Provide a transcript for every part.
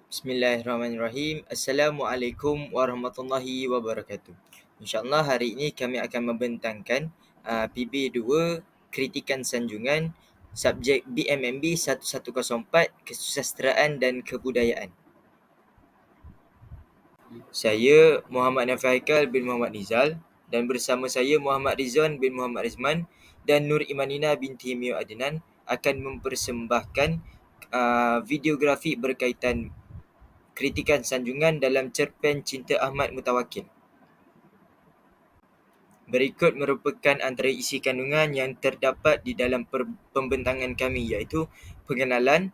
Bismillahirrahmanirrahim. Assalamualaikum warahmatullahi wabarakatuh. InsyaAllah hari ini kami akan membentangkan PB2 Kritikan Sanjungan subjek BMMB 1104 Kesusasteraan dan Kebudayaan. Saya Muhammad Nafi Haikal bin Muhammad Nizal dan bersama saya Muhammad Rizwan bin Muhammad Rizman dan Nur Imanina binti Mio Adnan akan mempersembahkan videografi berkaitan kritikan sanjungan dalam cerpen Cinta Ahmad Mutawakil. Berikut merupakan antara isi kandungan yang terdapat di dalam pembentangan kami, iaitu pengenalan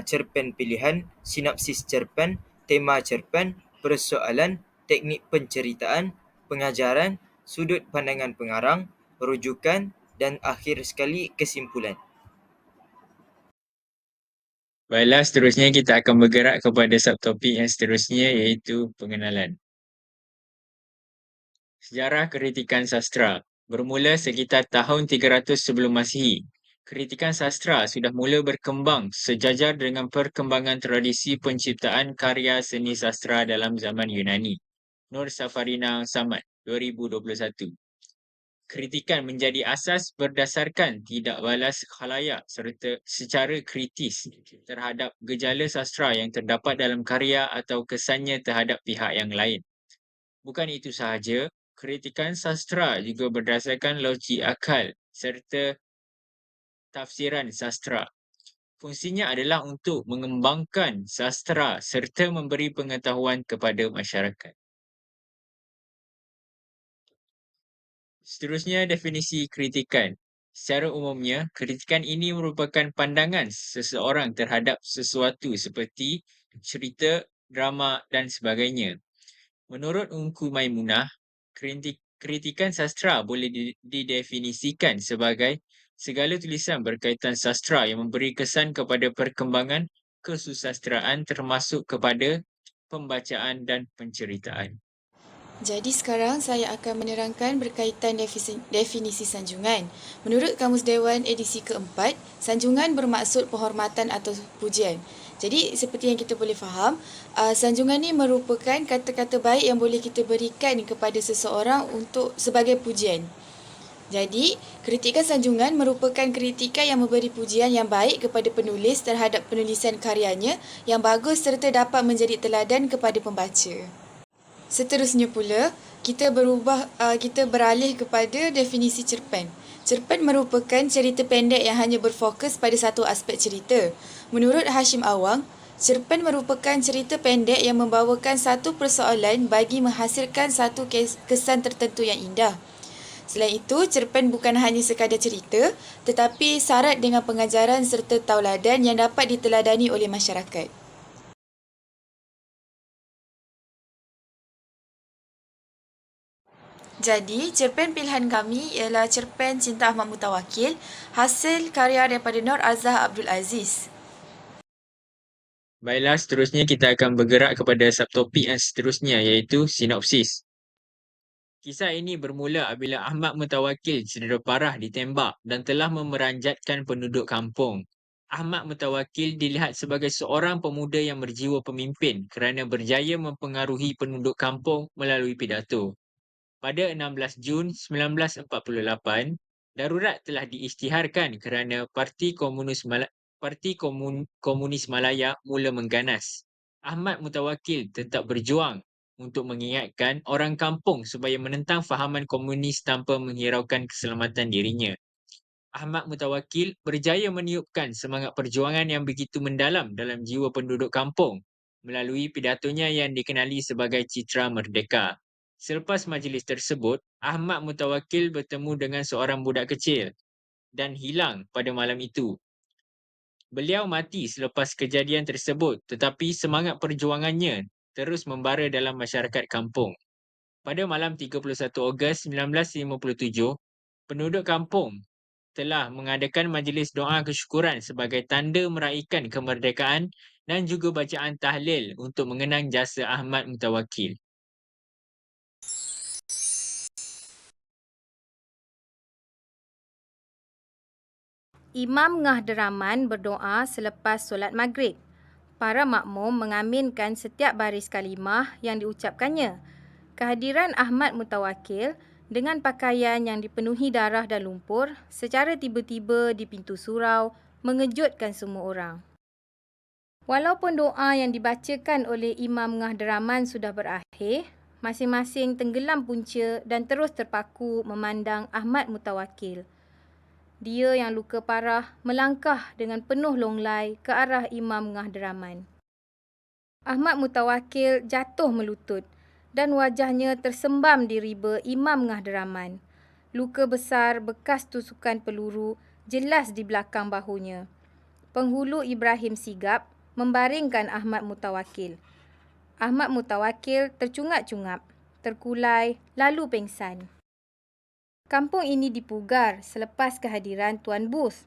cerpen pilihan, sinopsis cerpen, tema cerpen, persoalan, teknik penceritaan, pengajaran, sudut pandangan pengarang, rujukan dan akhir sekali kesimpulan. Baiklah, seterusnya kita akan bergerak kepada subtopik yang seterusnya, iaitu pengenalan. Sejarah kritikan sastra bermula sekitar tahun 300 sebelum Masihi. Kritikan sastra sudah mula berkembang sejajar dengan perkembangan tradisi penciptaan karya seni sastra dalam zaman Yunani. Nur Safarina Samad, 2021. Kritikan menjadi asas berdasarkan tidak balas khalayak serta secara kritis terhadap gejala sastra yang terdapat dalam karya atau kesannya terhadap pihak yang lain. Bukan itu sahaja, kritikan sastra juga berdasarkan logik akal serta tafsiran sastra. Fungsinya adalah untuk mengembangkan sastra serta memberi pengetahuan kepada masyarakat. Seterusnya, definisi kritikan. Secara umumnya, kritikan ini merupakan pandangan seseorang terhadap sesuatu seperti cerita, drama dan sebagainya. Menurut Ungku Maimunah, kritikan sastra boleh didefinisikan sebagai segala tulisan berkaitan sastra yang memberi kesan kepada perkembangan kesusastraan termasuk kepada pembacaan dan penceritaan. Jadi sekarang saya akan menerangkan berkaitan definisi sanjungan. Menurut Kamus Dewan edisi keempat, sanjungan bermaksud penghormatan atau pujian. Jadi seperti yang kita boleh faham, sanjungan ini merupakan kata-kata baik yang boleh kita berikan kepada seseorang untuk sebagai pujian. Jadi, kritikan sanjungan merupakan kritikan yang memberi pujian yang baik kepada penulis terhadap penulisan karyanya yang bagus serta dapat menjadi teladan kepada pembaca. Seterusnya pula, kita beralih kepada definisi cerpen. Cerpen merupakan cerita pendek yang hanya berfokus pada satu aspek cerita. Menurut Hashim Awang, cerpen merupakan cerita pendek yang membawakan satu persoalan bagi menghasilkan satu kesan tertentu yang indah. Selain itu, cerpen bukan hanya sekadar cerita, tetapi syarat dengan pengajaran serta tauladan yang dapat diteladani oleh masyarakat. Jadi, cerpen pilihan kami ialah cerpen Cinta Ahmad Mutawakil, hasil karya daripada Nur Azhar Abdul Aziz. Baiklah, seterusnya kita akan bergerak kepada subtopik yang seterusnya, iaitu sinopsis. Kisah ini bermula apabila Ahmad Mutawakil cedera parah ditembak dan telah memeranjatkan penduduk kampung. Ahmad Mutawakil dilihat sebagai seorang pemuda yang berjiwa pemimpin kerana berjaya mempengaruhi penduduk kampung melalui pidato. Pada 16 Jun 1948, darurat telah diisytiharkan kerana Komunis Malaya mula mengganas. Ahmad Mutawakil tetap berjuang untuk mengingatkan orang kampung supaya menentang fahaman komunis tanpa menghiraukan keselamatan dirinya. Ahmad Mutawakil berjaya meniupkan semangat perjuangan yang begitu mendalam dalam jiwa penduduk kampung melalui pidatonya yang dikenali sebagai Citra Merdeka. Selepas majlis tersebut, Ahmad Mutawakil bertemu dengan seorang budak kecil dan hilang pada malam itu. Beliau mati selepas kejadian tersebut, tetapi semangat perjuangannya terus membara dalam masyarakat kampung. Pada malam 31 Ogos 1957, penduduk kampung telah mengadakan majlis doa kesyukuran sebagai tanda meraihkan kemerdekaan dan juga bacaan tahlil untuk mengenang jasa Ahmad Mutawakil. Imam Ngah Deraman berdoa selepas solat maghrib. Para makmum mengaminkan setiap baris kalimah yang diucapkannya. Kehadiran Ahmad Mutawakkil dengan pakaian yang dipenuhi darah dan lumpur secara tiba-tiba di pintu surau mengejutkan semua orang. Walaupun doa yang dibacakan oleh Imam Ngah Deraman sudah berakhir, masing-masing tenggelam punca dan terus terpaku memandang Ahmad Mutawakkil. Dia yang luka parah melangkah dengan penuh longlai ke arah Imam Ngah Deraman. Ahmad Mutawakkil jatuh melutut dan wajahnya tersembam di riba Imam Ngah Deraman. Luka besar bekas tusukan peluru jelas di belakang bahunya. Penghulu Ibrahim sigap membaringkan Ahmad Mutawakkil. Ahmad Mutawakkil tercungap-cungap, terkulai lalu pengsan. Kampung ini dipugar selepas kehadiran Tuan Bus.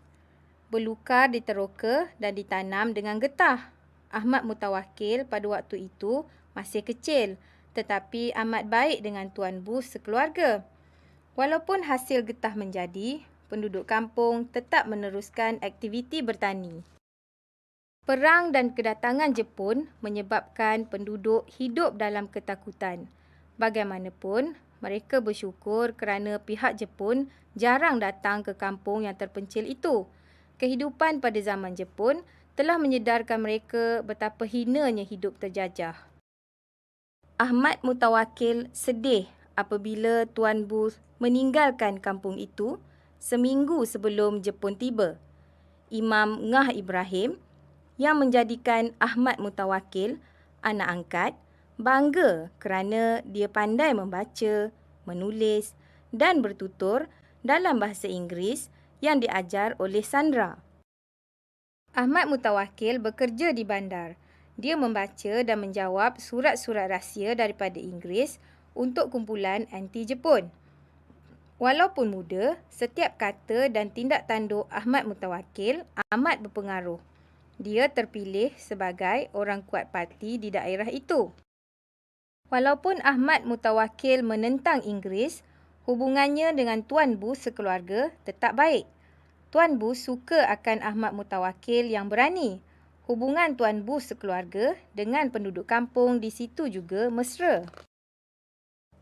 Belukar diteroka dan ditanam dengan getah. Ahmad Mutawakkil pada waktu itu masih kecil tetapi amat baik dengan Tuan Bus sekeluarga. Walaupun hasil getah menjadi, penduduk kampung tetap meneruskan aktiviti bertani. Perang dan kedatangan Jepun menyebabkan penduduk hidup dalam ketakutan. Bagaimanapun, mereka bersyukur kerana pihak Jepun jarang datang ke kampung yang terpencil itu. Kehidupan pada zaman Jepun telah menyedarkan mereka betapa hinanya hidup terjajah. Ahmad Mutawakkil sedih apabila Tuan Bus meninggalkan kampung itu seminggu sebelum Jepun tiba. Imam Ngah Ibrahim yang menjadikan Ahmad Mutawakkil anak angkat bangga kerana dia pandai membaca, menulis dan bertutur dalam bahasa Inggeris yang diajar oleh Sandra. Ahmad Mutawakkil bekerja di bandar. Dia membaca dan menjawab surat-surat rahsia daripada Inggeris untuk kumpulan anti-Jepun. Walaupun muda, setiap kata dan tindak tanduk Ahmad Mutawakkil amat berpengaruh. Dia terpilih sebagai orang kuat parti di daerah itu. Walaupun Ahmad Mutawakkil menentang Inggeris, hubungannya dengan Tuan Bus sekeluarga tetap baik. Tuan Bus suka akan Ahmad Mutawakkil yang berani. Hubungan Tuan Bus sekeluarga dengan penduduk kampung di situ juga mesra.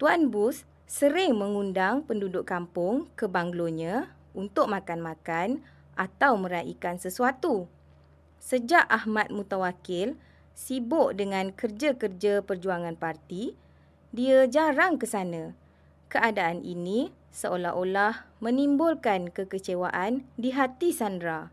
Tuan Bus sering mengundang penduduk kampung ke banglonya untuk makan-makan atau meraihkan sesuatu. Sejak Ahmad Mutawakkil sibuk dengan kerja-kerja perjuangan parti, dia jarang ke sana. Keadaan ini seolah-olah menimbulkan kekecewaan di hati Sandra.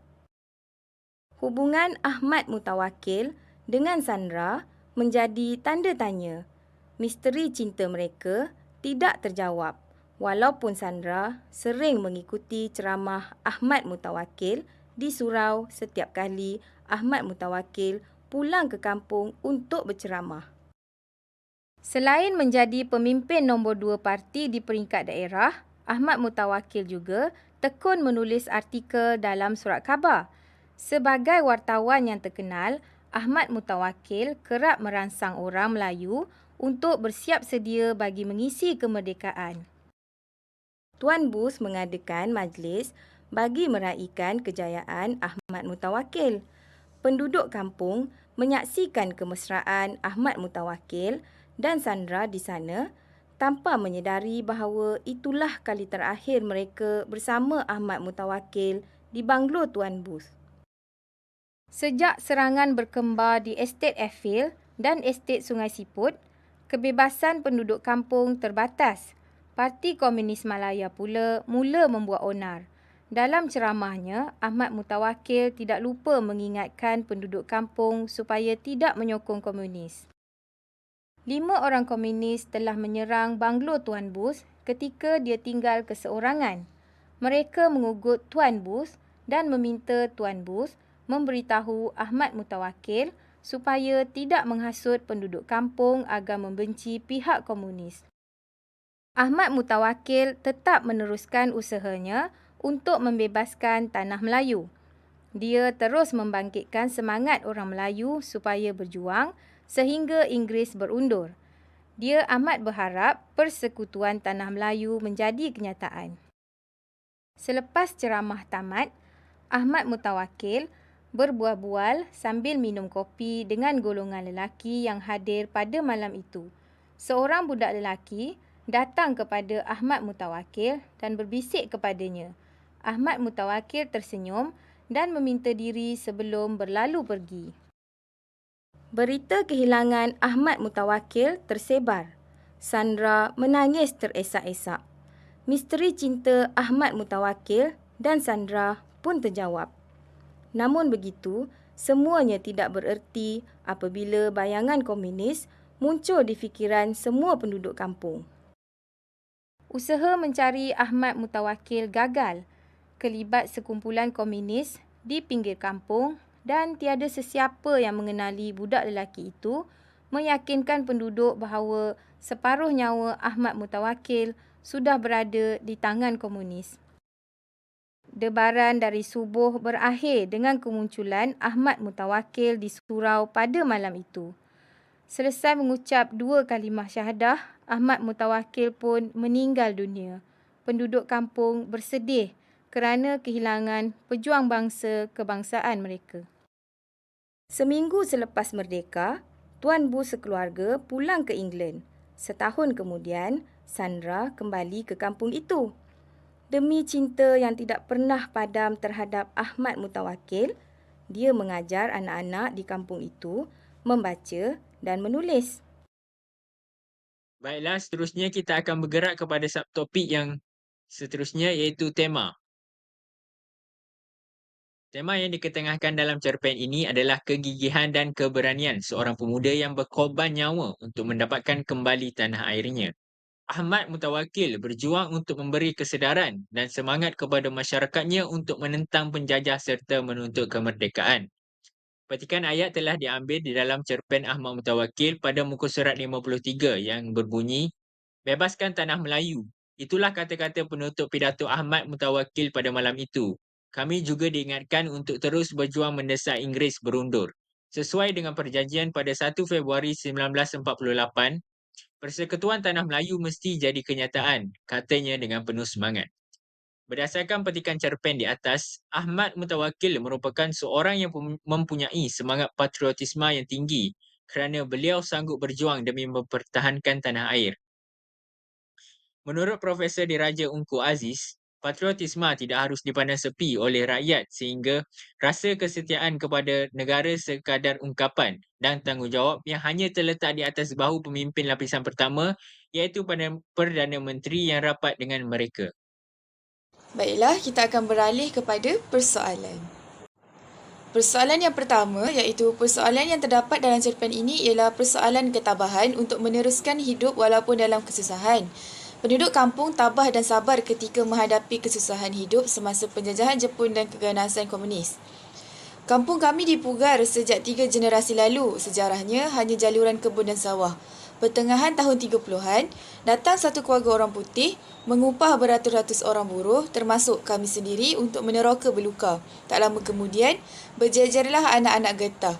Hubungan Ahmad Mutawakkil dengan Sandra menjadi tanda tanya. Misteri cinta mereka tidak terjawab walaupun Sandra sering mengikuti ceramah Ahmad Mutawakkil di surau setiap kali Ahmad Mutawakkil pulang ke kampung untuk berceramah. Selain menjadi pemimpin nombor 2 parti di peringkat daerah, Ahmad Mutawakkil juga tekun menulis artikel dalam surat khabar. Sebagai wartawan yang terkenal, Ahmad Mutawakkil kerap merangsang orang Melayu untuk bersiap sedia bagi mengisi kemerdekaan. Tuan Bus mengadakan majlis bagi meraihkan kejayaan Ahmad Mutawakkil. Penduduk kampung menyaksikan kemesraan Ahmad Mutawakkil dan Sandra di sana tanpa menyedari bahawa itulah kali terakhir mereka bersama Ahmad Mutawakkil di banglo Tuan Bus. Sejak serangan berkembar di Estate Airfield dan Estate Sungai Siput, kebebasan penduduk kampung terbatas. Parti Komunis Malaya pula mula membuat onar. Dalam ceramahnya, Ahmad Mutawakkil tidak lupa mengingatkan penduduk kampung supaya tidak menyokong komunis. 5 orang komunis telah menyerang banglo Tuan Bus ketika dia tinggal keseorangan. Mereka mengugut Tuan Bus dan meminta Tuan Bus memberitahu Ahmad Mutawakkil supaya tidak menghasut penduduk kampung agar membenci pihak komunis. Ahmad Mutawakkil tetap meneruskan usahanya untuk membebaskan tanah Melayu. Dia terus membangkitkan semangat orang Melayu supaya berjuang sehingga Inggeris berundur. Dia amat berharap persekutuan tanah Melayu menjadi kenyataan. Selepas ceramah tamat, Ahmad Mutawakkil berbual-bual sambil minum kopi dengan golongan lelaki yang hadir pada malam itu. Seorang budak lelaki datang kepada Ahmad Mutawakkil dan berbisik kepadanya. Ahmad Mutawakkil tersenyum dan meminta diri sebelum berlalu pergi. Berita kehilangan Ahmad Mutawakkil tersebar. Sandra menangis teresak-esak. Misteri cinta Ahmad Mutawakkil dan Sandra pun terjawab. Namun begitu, semuanya tidak bererti apabila bayangan komunis muncul di fikiran semua penduduk kampung. Usaha mencari Ahmad Mutawakkil gagal. Kelibat sekumpulan komunis di pinggir kampung dan tiada sesiapa yang mengenali budak lelaki itu meyakinkan penduduk bahawa separuh nyawa Ahmad Mutawakkil sudah berada di tangan komunis. Debaran dari subuh berakhir dengan kemunculan Ahmad Mutawakkil di surau pada malam itu. Selesai mengucap 2 kalimah syahadah, Ahmad Mutawakkil pun meninggal dunia. Penduduk kampung bersedih kerana kehilangan pejuang bangsa kebangsaan mereka. Seminggu selepas merdeka, Tuan Bu sekeluarga pulang ke England. Setahun kemudian, Sandra kembali ke kampung itu. Demi cinta yang tidak pernah padam terhadap Ahmad Mutawakkil, dia mengajar anak-anak di kampung itu membaca dan menulis. Baiklah, seterusnya kita akan bergerak kepada subtopik yang seterusnya iaitu tema. Tema yang diketengahkan dalam cerpen ini adalah kegigihan dan keberanian seorang pemuda yang berkorban nyawa untuk mendapatkan kembali tanah airnya. Ahmad Mutawakkil berjuang untuk memberi kesedaran dan semangat kepada masyarakatnya untuk menentang penjajah serta menuntut kemerdekaan. Petikan ayat telah diambil di dalam cerpen Ahmad Mutawakkil pada muka surat 53 yang berbunyi, "Bebaskan tanah Melayu." Itulah kata-kata penutup pidato Ahmad Mutawakkil pada malam itu. Kami juga diingatkan untuk terus berjuang mendesak Inggeris berundur. Sesuai dengan perjanjian pada 1 Februari 1948, Persekutuan Tanah Melayu mesti jadi kenyataan, katanya dengan penuh semangat. Berdasarkan petikan cerpen di atas, Ahmad Mutawakkil merupakan seorang yang mempunyai semangat patriotisme yang tinggi kerana beliau sanggup berjuang demi mempertahankan tanah air. Menurut Profesor Diraja Ungku Aziz, patriotisme tidak harus dipandang sepi oleh rakyat sehingga rasa kesetiaan kepada negara sekadar ungkapan dan tanggungjawab yang hanya terletak di atas bahu pemimpin lapisan pertama iaitu Perdana Menteri yang rapat dengan mereka. Baiklah, kita akan beralih kepada persoalan. Persoalan yang pertama iaitu persoalan yang terdapat dalam cerpen ini ialah persoalan ketabahan untuk meneruskan hidup walaupun dalam kesusahan. Penduduk kampung tabah dan sabar ketika menghadapi kesusahan hidup semasa penjajahan Jepun dan keganasan komunis. Kampung kami dipugar sejak 3 generasi lalu, sejarahnya hanya jaluran kebun dan sawah. Pertengahan tahun 30-an, datang satu keluarga orang putih mengupah beratus-ratus orang buruh termasuk kami sendiri untuk meneroka beluka. Tak lama kemudian, berjejerlah anak-anak getah.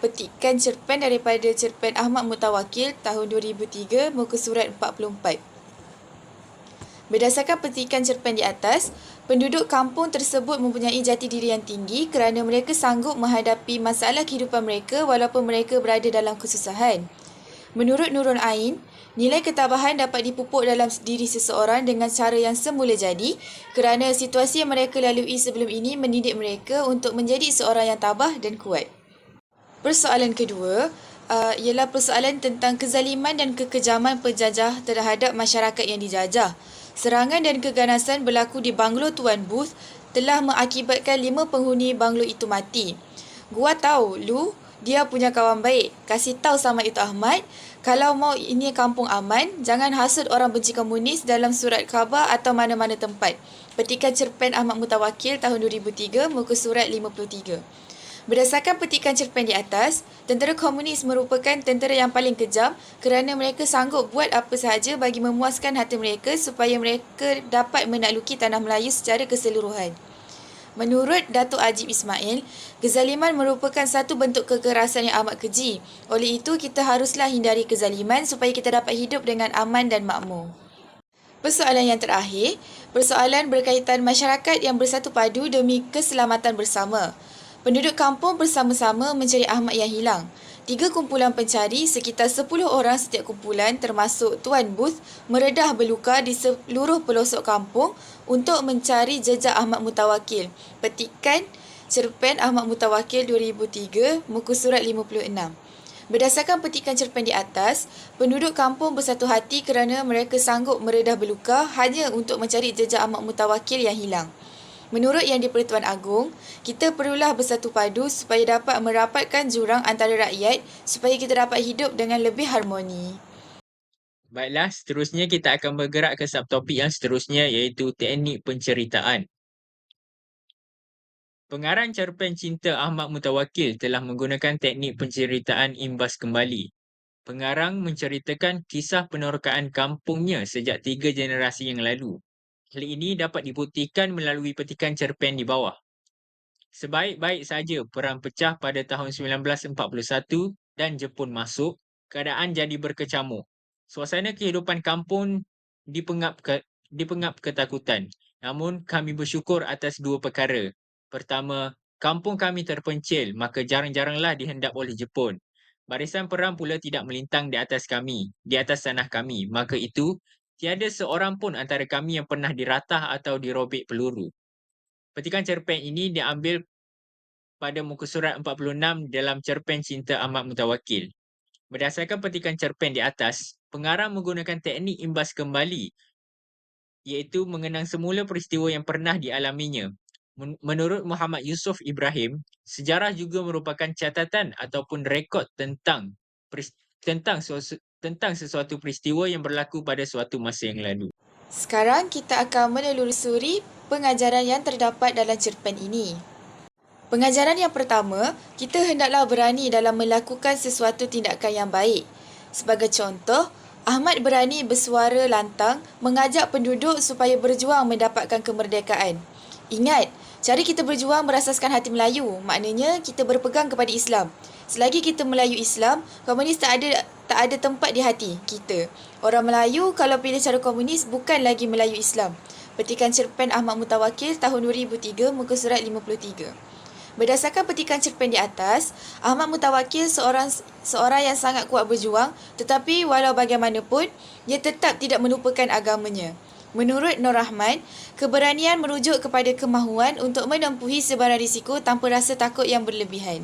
Petikan cerpen daripada cerpen Ahmad Mutawakkil tahun 2003 muka surat 44. Berdasarkan petikan cerpen di atas, penduduk kampung tersebut mempunyai jati diri yang tinggi kerana mereka sanggup menghadapi masalah kehidupan mereka walaupun mereka berada dalam kesusahan. Menurut Nurul Ain, nilai ketabahan dapat dipupuk dalam diri seseorang dengan cara yang semula jadi kerana situasi yang mereka lalui sebelum ini mendidik mereka untuk menjadi seorang yang tabah dan kuat. Persoalan kedua ialah persoalan tentang kezaliman dan kekejaman penjajah terhadap masyarakat yang dijajah. Serangan dan keganasan berlaku di banglo Tuan Booth telah mengakibatkan 5 penghuni banglo itu mati. Gua tahu, Lu, dia punya kawan baik. Kasih tahu sama itu Ahmad, kalau mau ini kampung aman, jangan hasut orang benci komunis dalam surat khabar atau mana-mana tempat. Petikan cerpen Ahmad Mutawakkil tahun 2003, muka surat 53. Berdasarkan petikan cerpen di atas, tentera komunis merupakan tentera yang paling kejam kerana mereka sanggup buat apa sahaja bagi memuaskan hati mereka supaya mereka dapat menakluki tanah Melayu secara keseluruhan. Menurut Datuk Ajib Ismail, kezaliman merupakan satu bentuk kekerasan yang amat keji. Oleh itu, kita haruslah hindari kezaliman supaya kita dapat hidup dengan aman dan makmur. Persoalan yang terakhir, persoalan berkaitan masyarakat yang bersatu padu demi keselamatan bersama. Penduduk kampung bersama-sama mencari Ahmad yang hilang. 3 kumpulan pencari sekitar 10 orang setiap kumpulan termasuk Tuan Booth meredah berluka di seluruh pelosok kampung untuk mencari jejak Ahmad Mutawakil. Petikan cerpen Ahmad Mutawakil 2003, muka surat 56. Berdasarkan petikan cerpen di atas, penduduk kampung bersatu hati kerana mereka sanggup meredah berluka hanya untuk mencari jejak Ahmad Mutawakil yang hilang. Menurut Yang di-Pertuan Agong, kita perlulah bersatu padu supaya dapat merapatkan jurang antara rakyat supaya kita dapat hidup dengan lebih harmoni. Baiklah, seterusnya kita akan bergerak ke subtopik yang seterusnya iaitu teknik penceritaan. Pengarang cerpen Cinta Ahmad Mutawakil telah menggunakan teknik penceritaan imbas kembali. Pengarang menceritakan kisah penerokaan kampungnya sejak 3 generasi yang lalu. Hal ini dapat dibuktikan melalui petikan cerpen di bawah. Sebaik-baik saja perang pecah pada tahun 1941 dan Jepun masuk, keadaan jadi berkecamuk. Suasana kehidupan kampung dipengap ketakutan. Namun kami bersyukur atas 2 perkara. Pertama, kampung kami terpencil, maka jarang-jaranglah dihendap oleh Jepun. Barisan perang pula tidak melintang di atas kami, di atas tanah kami. Maka itu, tiada seorang pun antara kami yang pernah diratah atau dirobek peluru. Petikan cerpen ini diambil pada muka surat 46 dalam cerpen Cinta Ahmad Mutawakil. Berdasarkan petikan cerpen di atas, pengarang menggunakan teknik imbas kembali iaitu mengenang semula peristiwa yang pernah dialaminya. Menurut Muhammad Yusof Ibrahim, sejarah juga merupakan catatan ataupun rekod tentang sesuatu peristiwa yang berlaku pada suatu masa yang lalu. Sekarang kita akan menelusuri pengajaran yang terdapat dalam cerpen ini. Pengajaran yang pertama, kita hendaklah berani dalam melakukan sesuatu tindakan yang baik. Sebagai contoh, Ahmad berani bersuara lantang mengajak penduduk supaya berjuang mendapatkan kemerdekaan. Ingat, cara kita berjuang berasaskan hati Melayu, maknanya kita berpegang kepada Islam. Selagi kita Melayu Islam, komunis tak ada tempat di hati kita. Orang Melayu kalau pilih cara komunis bukan lagi Melayu Islam. Petikan cerpen Ahmad Mutawakil tahun 2003, muka surat 53. Berdasarkan petikan cerpen di atas, Ahmad Mutawakil seorang yang sangat kuat berjuang, tetapi walau bagaimanapun, dia tetap tidak melupakan agamanya. Menurut Nur Rahman, keberanian merujuk kepada kemahuan untuk menempuhi sebarang risiko tanpa rasa takut yang berlebihan.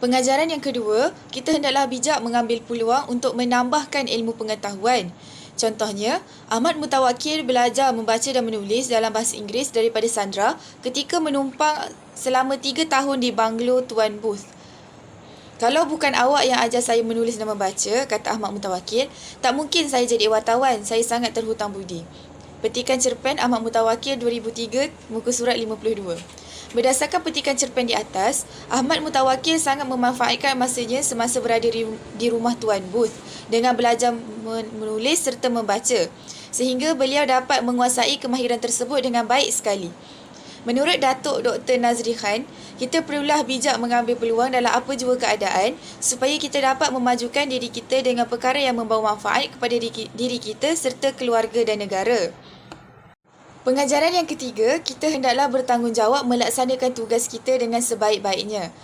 Pengajaran yang kedua, kita hendaklah bijak mengambil peluang untuk menambahkan ilmu pengetahuan. Contohnya, Ahmad Mutawakil belajar membaca dan menulis dalam bahasa Inggeris daripada Sandra ketika menumpang selama 3 tahun di banglo Tuan Booth. Kalau bukan awak yang ajar saya menulis dan membaca, kata Ahmad Mutawakil, tak mungkin saya jadi wartawan, saya sangat terhutang budi. Petikan cerpen Ahmad Mutawakil 2003, muka surat 52. Berdasarkan petikan cerpen di atas, Ahmad Mutawakil sangat memanfaatkan masanya semasa berada di rumah Tuan Booth dengan belajar menulis serta membaca, sehingga beliau dapat menguasai kemahiran tersebut dengan baik sekali. Menurut Datuk Dr. Nazri Khan, kita perlulah bijak mengambil peluang dalam apa jua keadaan supaya kita dapat memajukan diri kita dengan perkara yang membawa manfaat kepada diri kita serta keluarga dan negara. Pengajaran yang ketiga, kita hendaklah bertanggungjawab melaksanakan tugas kita dengan sebaik-baiknya.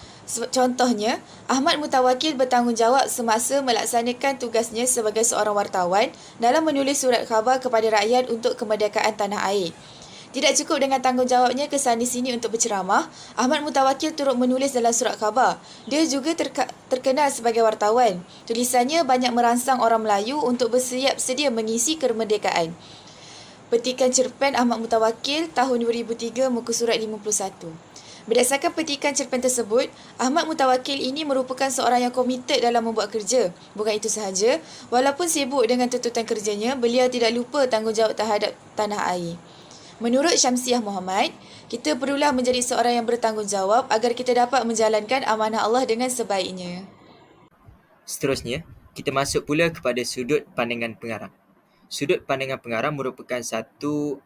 Contohnya, Ahmad Mutawakil bertanggungjawab semasa melaksanakan tugasnya sebagai seorang wartawan dalam menulis surat khabar kepada rakyat untuk kemerdekaan tanah air. Tidak cukup dengan tanggungjawabnya ke sana-sini untuk berceramah, Ahmad Mutawakil turut menulis dalam surat khabar. Dia juga terkenal sebagai wartawan. Tulisannya banyak merangsang orang Melayu untuk bersiap sedia mengisi kemerdekaan. Petikan cerpen Ahmad Mutawakil tahun 2003, muka surat 51. Berdasarkan petikan cerpen tersebut, Ahmad Mutawakil ini merupakan seorang yang komited dalam membuat kerja. Bukan itu sahaja, walaupun sibuk dengan tuntutan kerjanya, beliau tidak lupa tanggungjawab terhadap tanah air. Menurut Syamsiah Muhammad, kita perlulah menjadi seorang yang bertanggungjawab agar kita dapat menjalankan amanah Allah dengan sebaiknya. Seterusnya, kita masuk pula kepada sudut pandangan pengarang. Sudut pandangan pengarang merupakan satu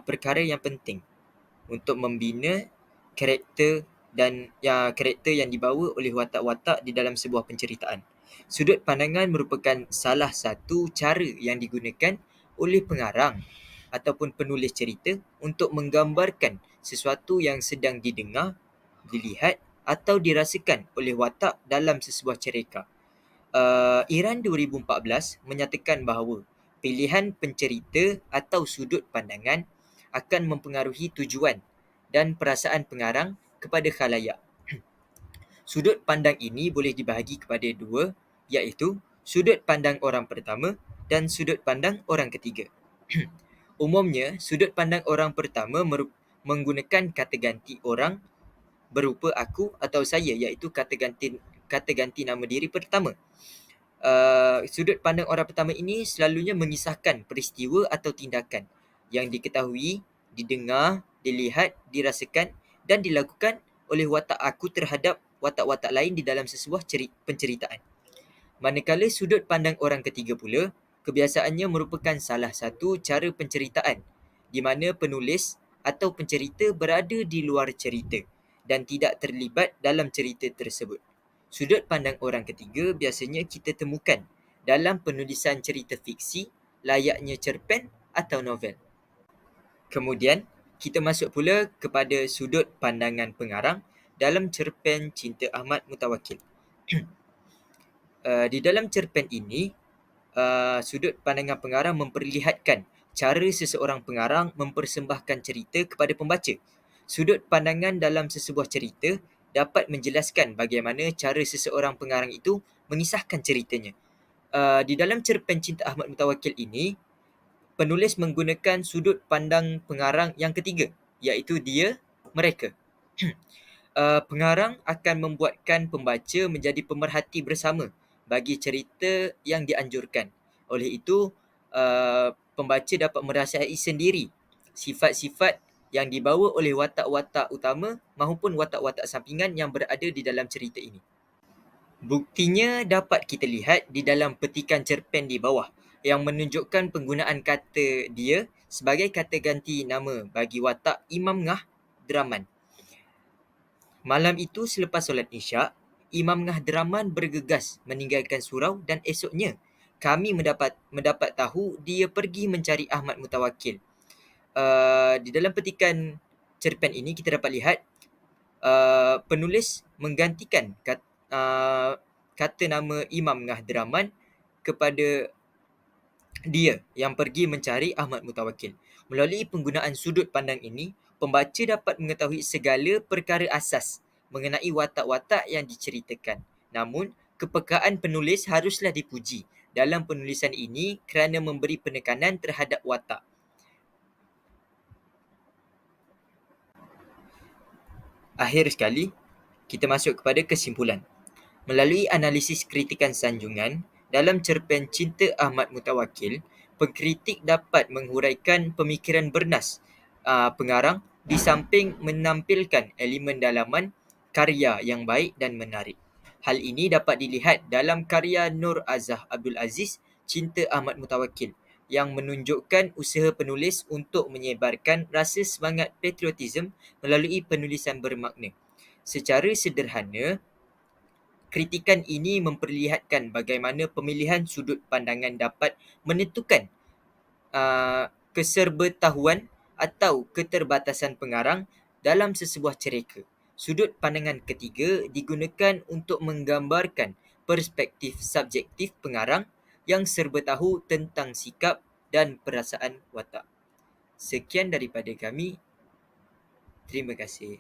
perkara yang penting untuk membina karakter karakter yang dibawa oleh watak-watak di dalam sebuah penceritaan. Sudut pandangan merupakan salah satu cara yang digunakan oleh pengarang ataupun penulis cerita untuk menggambarkan sesuatu yang sedang didengar dilihat atau dirasakan oleh watak dalam sesebuah cerita. Iran 2014 menyatakan bahawa pilihan pencerita atau sudut pandangan akan mempengaruhi tujuan dan perasaan pengarang kepada khalayak. Sudut pandang ini boleh dibahagi kepada dua, iaitu sudut pandang orang pertama dan sudut pandang orang ketiga. Umumnya, sudut pandang orang pertama menggunakan kata ganti orang berupa aku atau saya, iaitu kata ganti nama diri pertama. Sudut pandang orang pertama ini selalunya mengisahkan peristiwa atau tindakan yang diketahui, didengar, dilihat, dirasakan dan dilakukan oleh watak aku terhadap watak-watak lain di dalam sesebuah penceritaan. Manakala sudut pandang orang ketiga pula, kebiasaannya merupakan salah satu cara penceritaan di mana penulis atau pencerita berada di luar cerita dan tidak terlibat dalam cerita tersebut. Sudut pandang orang ketiga biasanya kita temukan dalam penulisan cerita fiksi layaknya cerpen atau novel. Kemudian, kita masuk pula kepada sudut pandangan pengarang dalam cerpen Cinta Ahmad Mutawakil. Di dalam cerpen ini, sudut pandangan pengarang memperlihatkan cara seseorang pengarang mempersembahkan cerita kepada pembaca. Sudut pandangan dalam sesebuah cerita dapat menjelaskan bagaimana cara seseorang pengarang itu mengisahkan ceritanya. Di dalam cerpen Cinta Ahmad Mutawakil ini, penulis menggunakan sudut pandang pengarang yang ketiga, iaitu dia, mereka. Pengarang akan membuatkan pembaca menjadi pemerhati bersama bagi cerita yang dianjurkan. Oleh itu, pembaca dapat merasai sendiri sifat-sifat yang dibawa oleh watak-watak utama maupun watak-watak sampingan yang berada di dalam cerita ini. Buktinya dapat kita lihat di dalam petikan cerpen di bawah yang menunjukkan penggunaan kata dia sebagai kata ganti nama bagi watak Imam Ngah Draman. Malam itu selepas solat Isyak, Imam Ngah Draman bergegas meninggalkan surau dan esoknya kami mendapat tahu dia pergi mencari Ahmad Mutawakil. Di dalam petikan cerpen ini kita dapat lihat penulis menggantikan kata nama Imam Ngah Draman kepada dia yang pergi mencari Ahmad Mutawakil. Melalui penggunaan sudut pandang ini, pembaca dapat mengetahui segala perkara asas mengenai watak-watak yang diceritakan. Namun, kepekaan penulis haruslah dipuji dalam penulisan ini kerana memberi penekanan terhadap watak. Akhir sekali, kita masuk kepada kesimpulan. Melalui analisis kritikan sanjungan, dalam cerpen Cinta Ahmad Mutawakil, pengkritik dapat menghuraikan pemikiran bernas pengarang di samping menampilkan elemen dalaman karya yang baik dan menarik. Hal ini dapat dilihat dalam karya Nur Azah Abdul Aziz, Cinta Ahmad Mutawakil, yang menunjukkan usaha penulis untuk menyebarkan rasa semangat patriotisme melalui penulisan bermakna. Secara sederhana, kritikan ini memperlihatkan bagaimana pemilihan sudut pandangan dapat menentukan keserba-tahuan atau keterbatasan pengarang dalam sesebuah cerita. Sudut pandangan ketiga digunakan untuk menggambarkan perspektif subjektif pengarang yang serba tahu tentang sikap dan perasaan watak. Sekian daripada kami. Terima kasih.